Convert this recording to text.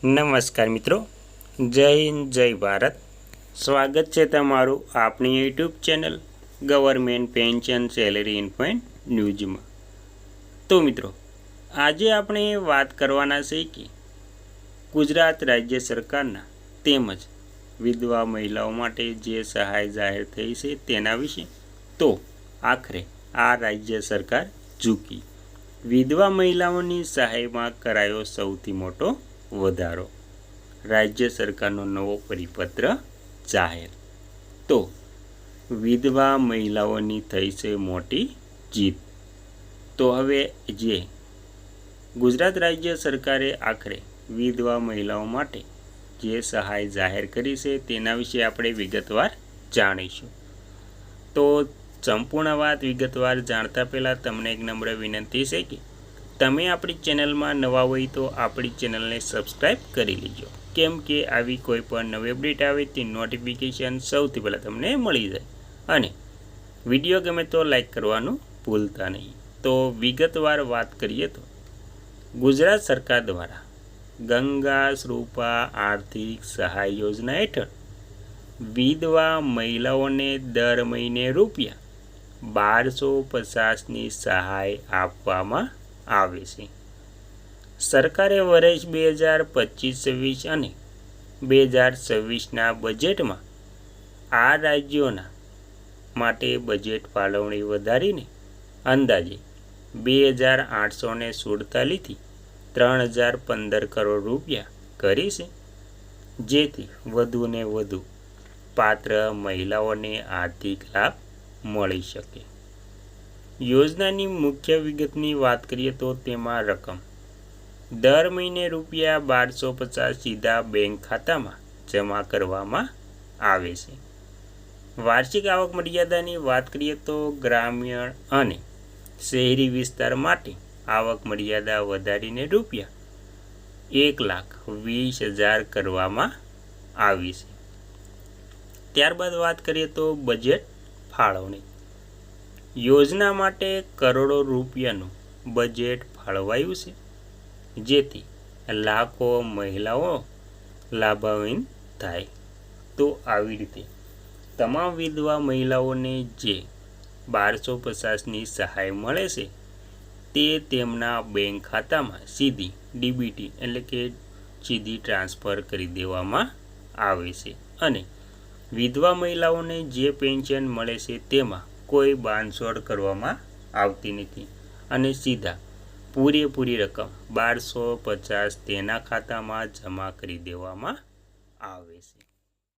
નમસ્કાર મિત્રો, જય હિન્દ, જય ભારત। સ્વાગત છે તમારું આપણી YouTube channel government pension salary ઇન્ફોઇન્ટ ન્યૂઝમાં। તો મિત્રો, આજે આપણે વાત કરવાના છે કે ગુજરાત રાજ્ય સરકારના તેમજ વિધવા મહિલાઓ માટે જે સહાય જાહેર થઈ છે તેના વિશે। તો આખરે આ રાજ્ય સરકાર ઝૂકી વિધવા મહિલાઓની સહાયમાં કરાયો સૌથી મોટો વધારો। રાજ્ય સરકારનો નવો પરિપત્ર જાહેર। તો વિધવા મહિલાઓની થઈ છે મોટી જીત। તો હવે જે ગુજરાત રાજ્ય સરકારે આખરે વિધવા મહિલાઓ માટે જે સહાય જાહેર કરી છે તેના વિશે આપણે વિગતવાર જાણીશું। તો સંપૂર્ણ વાત વિગતવાર જાણતા પહેલાં તમને એક નમ્ર વિનંતી છે કે તમે આપણી ચેનલમાં નવા હોય તો આપણી ચેનલને સબસ્ક્રાઈબ કરી લેજો, કેમ કે આવી કોઈ પણ નવી અપડેટ આવે તે નોટિફિકેશન સૌથી પહેલાં તમને મળી જાય। અને વિડીયો ગમે તો લાઈક કરવાનું ભૂલતા નહીં। તો વિગતવાર વાત કરીએ તો ગુજરાત સરકાર દ્વારા ગંગા સ્વરૂપા આર્થિક સહાય યોજના હેઠળ વિધવા મહિલાઓને દર મહિને ₹1250ની સહાય આપવામાં આવે છે। સરકારે વર્ષ 2025-26 અને 2026ના બજેટમાં આ રાજ્યોના માટે બજેટ ફાળવણી વધારીને અંદાજે 2847થી 3015 કરોડ રૂપિયા કરી છે, જેથી વધુને વધુ પાત્ર મહિલાઓને આર્થિક લાભ મળી શકે। યોજનાની મુખ્ય વિગતની વાત કરીએ તો તેમાં રકમ દર મહિને ₹1250 સીધા બેંક ખાતામાં જમા કરવામાં આવે છે। વાર્ષિક આવક મર્યાદાની વાત કરીએ તો ગ્રામીણ અને શહેરી વિસ્તાર માટે આવક મર્યાદા વધારીને ₹1,20,000 કરવામાં આવી છે। ત્યારબાદ વાત કરીએ તો બજેટ ફાળવણી। યોજના માટે કરોડો રૂપિયાનું બજેટ ફાળવાયું છે, જેથી લાખો મહિલાઓ લાભાન્વિત થાય। તો આવી રીતે તમામ વિધવા મહિલાઓને જે 1250ની સહાય મળે છે તે તેમના બેંક ખાતામાં સીધી ડીબીટી એટલે કે સીધી ટ્રાન્સફર કરી દેવામાં આવે છે। અને વિધવા મહિલાઓને જે પેન્શન મળે છે તેમાં કોઈ બાંધછોડ કરવામાં આવતી નથી અને સીધા પૂરેપૂરી રકમ 1250 તેના ખાતામાં જમા કરી દેવામાં આવે છે।